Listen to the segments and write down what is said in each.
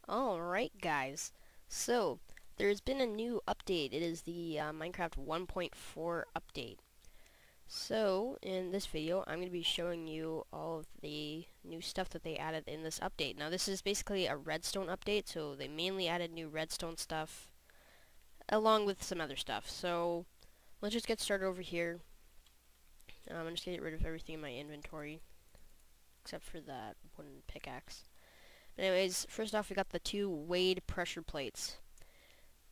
Alright guys, so there's been a new update. It is the Minecraft 1.4 update. So in this video I'm going to be showing you all of the new stuff that they added in this update. Now this is basically a redstone update, so they mainly added new redstone stuff along with some other stuff. So let's just get started over here. I'm just going to get rid of everything in my inventory except for that wooden pickaxe. Anyways, first off we got the two weighed pressure plates.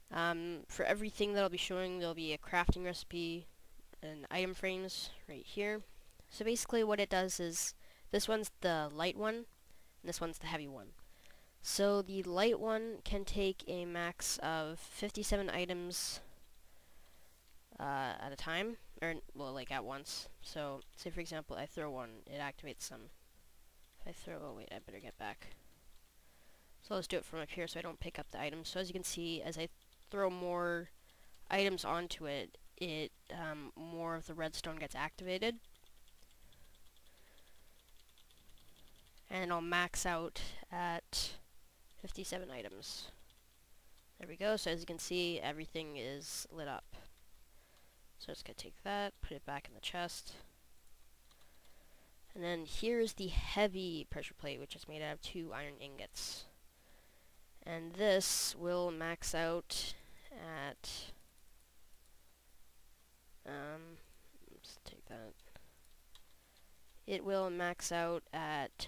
For everything that I'll be showing, there'll be a crafting recipe and item frames right here. So basically what it does is, this one's the light one, and this one's the heavy one. So the light one can take a max of 57 items at a time, or, well, like at once. So, say for example, I throw one, it activates some. If I throw, oh wait, I better get back. So let's do it from up here so I don't pick up the items. So as you can see, as I throw more items onto it, more of the redstone gets activated. And I'll max out at 57 items. There we go. So as you can see, everything is lit up. So just gonna take that, put it back in the chest. And then here's the heavy pressure plate, which is made out of 2 iron ingots. And this will max out at, let's take that. It will max out at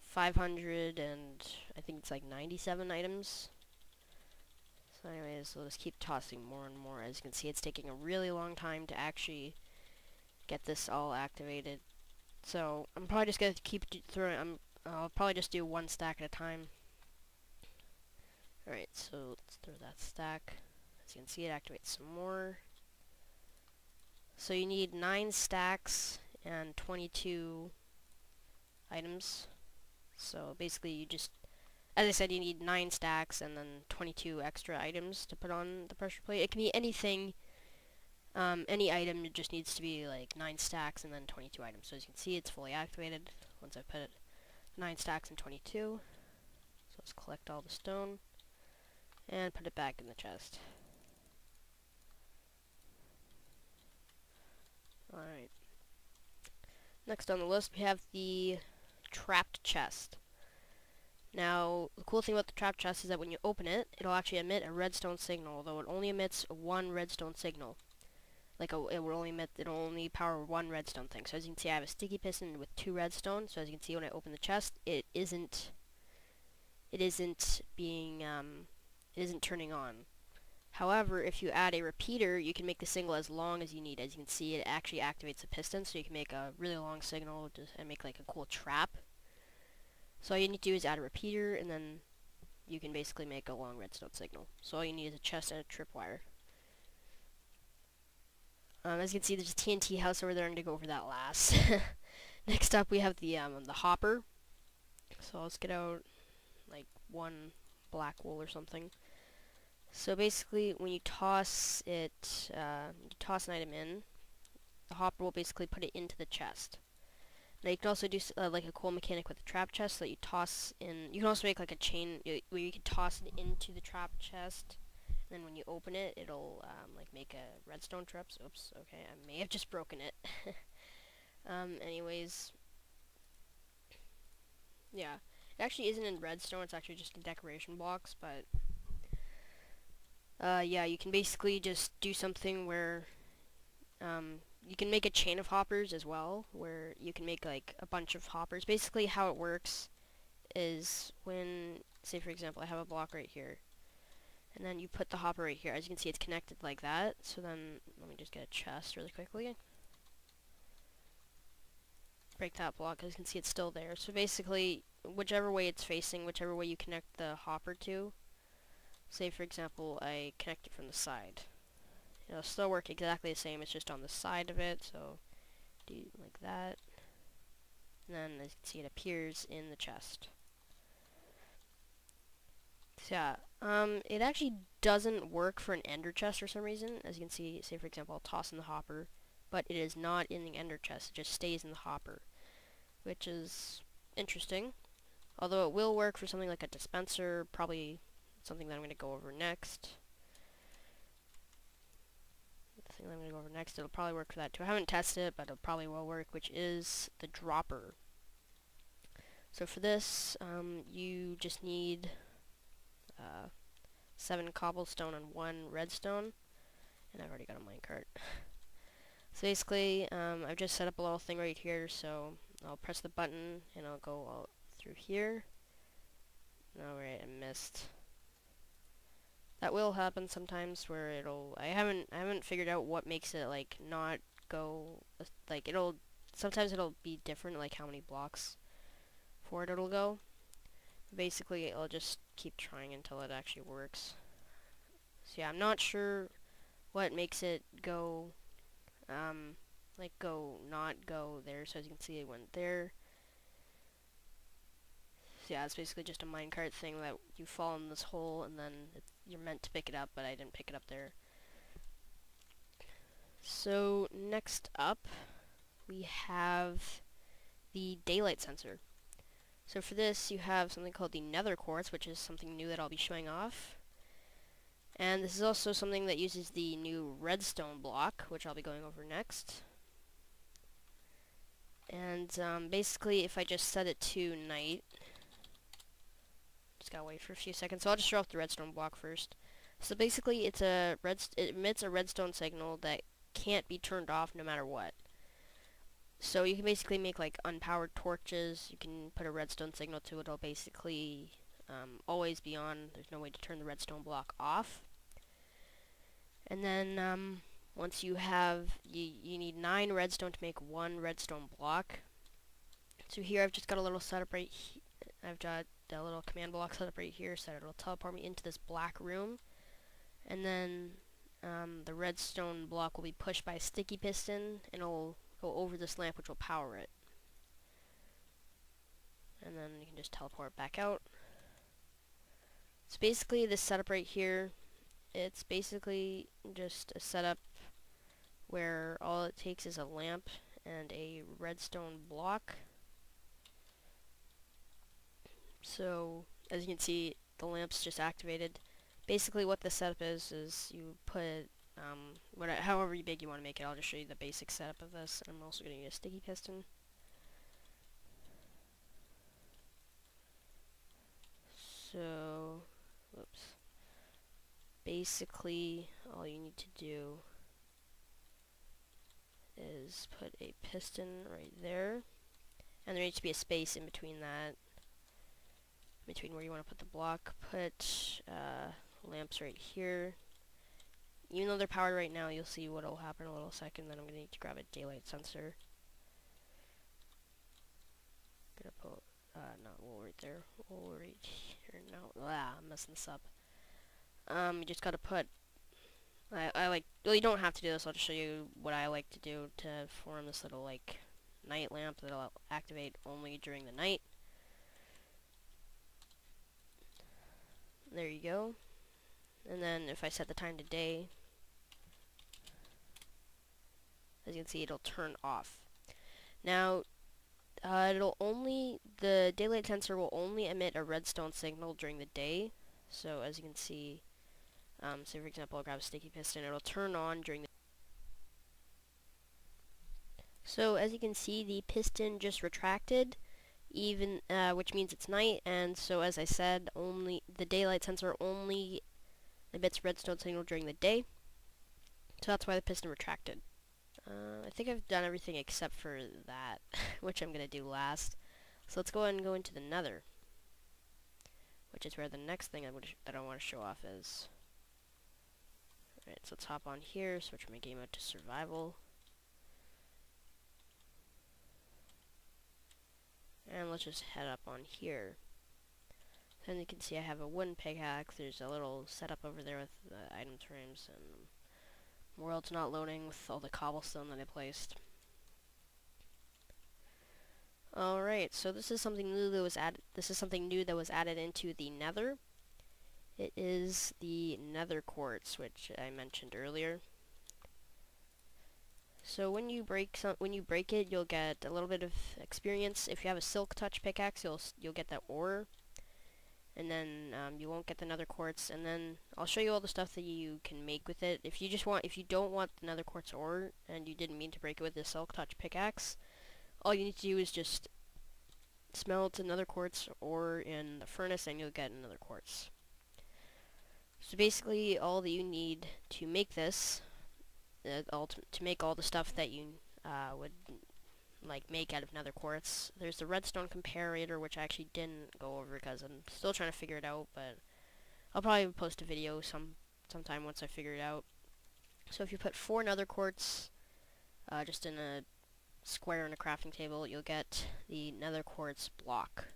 500 and I think it's like 97 items. So anyways, we'll just keep tossing more and more. As you can see, it's taking a really long time to actually get this all activated. So I'm probably just gonna keep throwing. I'll probably just do 1 stack at a time. Alright, so let's throw that stack. As you can see, it activates some more. So you need 9 stacks and 22 items. So basically you just, as I said, you need 9 stacks and then 22 extra items to put on the pressure plate. It can be anything, any item, it just needs to be like 9 stacks and then 22 items. So as you can see, it's fully activated once I put it 9 stacks and 22. So let's collect all the stone and put it back in the chest. Alright. Next on the list we have the trapped chest. Now, the cool thing about the trapped chest is that when you open it, it'll actually emit a redstone signal, although it only emits 1 redstone signal. Like, it'll only power 1 redstone thing. So as you can see, I have a sticky piston with 2 redstone. So as you can see, when I open the chest, it isn't turning on. However, if you add a repeater, you can make the signal as long as you need. As you can see, it actually activates the piston, so you can make a really long signal and make like a cool trap. So all you need to do is add a repeater, and then you can basically make a long redstone signal. So all you need is a chest and a tripwire. As you can see, there's a TNT house over there. I'm going to go over that last. Next up, we have the hopper. So let's get out like 1 black wool or something. So basically, when you toss it, you toss an item in, the hopper will basically put it into the chest. Now you can also do like a cool mechanic with the trap chest, so that you toss in. You can also make like a chain where you can toss it into the trap chest, and then when you open it, it'll like make a redstone trap. So, oops, okay, I may have just broken it. Anyways, yeah, it actually isn't in redstone. It's actually just in decoration blocks, but. Yeah, you can basically just do something where, you can make a chain of hoppers as well, where you can make, like, a bunch of hoppers. Basically, how it works is when, say, for example, I have a block right here, and then you put the hopper right here. As you can see, it's connected like that, so then, let me just get a chest really quickly. Break that block, as you can see, it's still there. So basically, whichever way it's facing, whichever way you connect the hopper to, say for example, I connect it from the side. It'll still work exactly the same, it's just on the side of it, so do like that. And then as you can see, it appears in the chest. So yeah, it actually doesn't work for an ender chest for some reason. As you can see, say for example, I'll toss in the hopper, but it is not in the ender chest, it just stays in the hopper, which is interesting. although it will work for something like a dispenser, probably something that I'm going to go over next. The thing that I'm going to go over next, it'll probably work for that too. I haven't tested it, but it probably will work, which is the dropper. So for this, you just need 7 cobblestone and 1 redstone, and I've already got a minecart. So basically, I've just set up a little thing right here, so I'll press the button, and I'll go all through here. Alright, I missed. That will happen sometimes where I haven't figured out what makes it, like, not go, like, sometimes it'll be different, like, how many blocks forward it'll go. Basically, I'll just keep trying until it actually works. So yeah, I'm not sure what makes it go, not go there. So as you can see, it went there. So yeah, it's basically just a minecart thing that you fall in this hole, and then you're meant to pick it up, but I didn't pick it up there. So next up, we have the daylight sensor. So for this, you have something called the Nether Quartz, which is something new that I'll be showing off. And this is also something that uses the new redstone block, which I'll be going over next. And basically, if I just set it to night, just gotta wait for a few seconds. So I'll just show off the redstone block first. So basically, it emits a redstone signal that can't be turned off no matter what. So you can basically make like unpowered torches. You can put a redstone signal to it. It'll basically always be on. There's no way to turn the redstone block off. And then once you have, you need 9 redstone to make 1 redstone block. So here I've just got a little setup right here. I've got a little command block set up right here, so it'll teleport me into this black room. And then the redstone block will be pushed by a sticky piston, and it'll go over this lamp, which will power it. And then you can just teleport back out. So basically, this setup right here, it's basically just a setup where all it takes is a lamp and a redstone block. So as you can see, the lamp's just activated. Basically what this setup is you put however big you want to make it. I'll just show you the basic setup of this. I'm also going to use a sticky piston. So, whoops. Basically, all you need to do is put a piston right there, and there needs to be a space in between that, between where you want to put the block. Put lamps right here. Even though they're powered right now, you'll see what will happen in a little second. Then I'm going to need to grab a daylight sensor. I'm going to put, not wool right there, wool right here. No, I'm messing this up. You just got to put, well, you don't have to do this. I'll just show you what I like to do to form this little, like, night lamp that'll activate only during the night. There you go. And then if I set the time to day, as you can see, it'll turn off. Now, the daylight sensor will only emit a redstone signal during the day. So as you can see, say for example, I'll grab a sticky piston, it'll turn on during the. So as you can see, the piston just retracted, which means it's night. And so as I said, the daylight sensor only emits redstone signal during the day. So that's why the piston retracted. I think I've done everything except for that, which I'm going to do last. So let's go ahead and go into the Nether, which is where the next thing that I want to show off is. Alright, so let's hop on here, switch my game out to survival. And let's just head up on here. And you can see I have a wooden pickaxe. There's a little setup over there with the item frames, and world's not loading with all the cobblestone that I placed. Alright, so this is something new that was added into the Nether. It is the Nether Quartz, which I mentioned earlier. So when you break it, you'll get a little bit of experience. If you have a silk touch pickaxe, you'll get that ore, and then you won't get the nether quartz. And then I'll show you all the stuff that you can make with it. If you don't want the nether quartz ore and you didn't mean to break it with the silk touch pickaxe, all you need to do is just smelt another quartz ore in the furnace, and you'll get another quartz. So basically, all that you need to make this, to make all the stuff that you would like make out of nether quartz. There's the redstone comparator, which I actually didn't go over because I'm still trying to figure it out, but I'll probably post a video sometime once I figure it out. So if you put 4 nether quartz just in a square in a crafting table, you'll get the nether quartz block.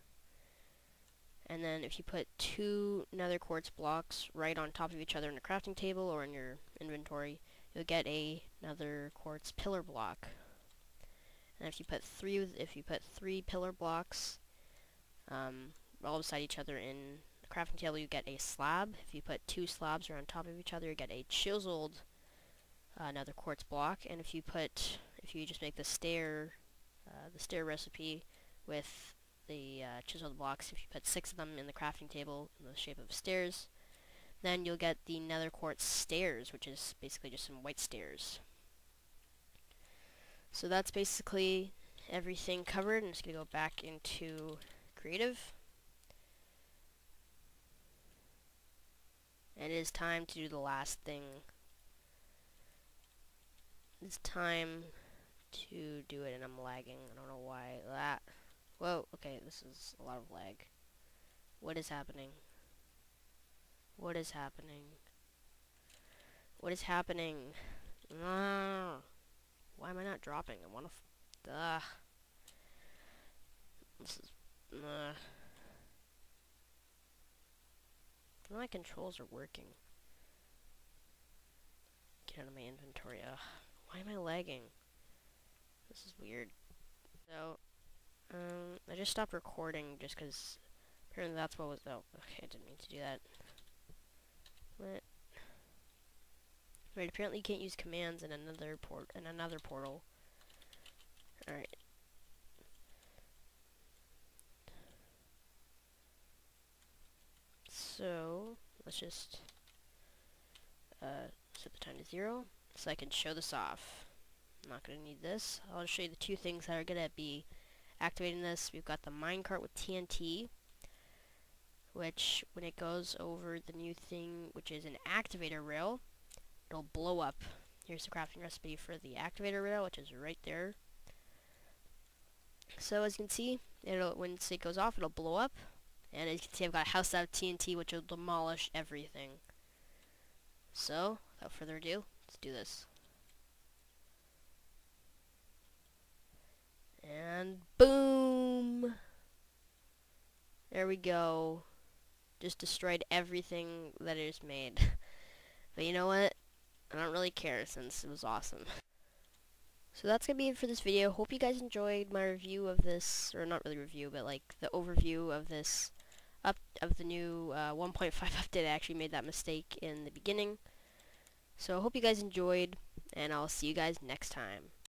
And then if you put 2 nether quartz blocks right on top of each other in a crafting table or in your inventory, you'll get a nether quartz pillar block. And if you put 3 pillar blocks all beside each other in the crafting table, you get a slab. If you put 2 slabs right on top of each other, you get a chiseled nether quartz block. And if you just make the stair recipe with the chiseled blocks, if you put 6 of them in the crafting table in the shape of stairs, then you'll get the nether quartz stairs, which is basically just some white stairs. So that's basically everything covered. I'm just going to go back into creative. And it is time to do the last thing. It's time to do it, and I'm lagging. I don't know why. Whoa, okay, this is a lot of lag. What is happening? What is happening? What is happening? Why am I not dropping? I wanna This is none of my controls are working. Get out of my inventory. Why am I lagging? This is weird. So, I just stopped recording just because apparently that's what was. Oh, okay, I didn't mean to do that. What? Right, apparently you can't use commands in another portal. Alright. So, let's just set the time to 0 so I can show this off. I'm not going to need this. I'll show you the 2 things that are going to be activating this. We've got the minecart with TNT, which when it goes over the new thing, which is an activator rail, it'll blow up. Here's the crafting recipe for the activator rail, which is right there. So as you can see, once it goes off, it'll blow up. And as you can see, I've got a house out of TNT, which will demolish everything. So, without further ado, let's do this. And boom! There we go. Just destroyed everything that it has made. But you know what? I don't really care since it was awesome. So that's going to be it for this video. Hope you guys enjoyed my review of this, or not really review, but like the overview of this, of the new 1.5 update. I actually made that mistake in the beginning. So I hope you guys enjoyed, and I'll see you guys next time.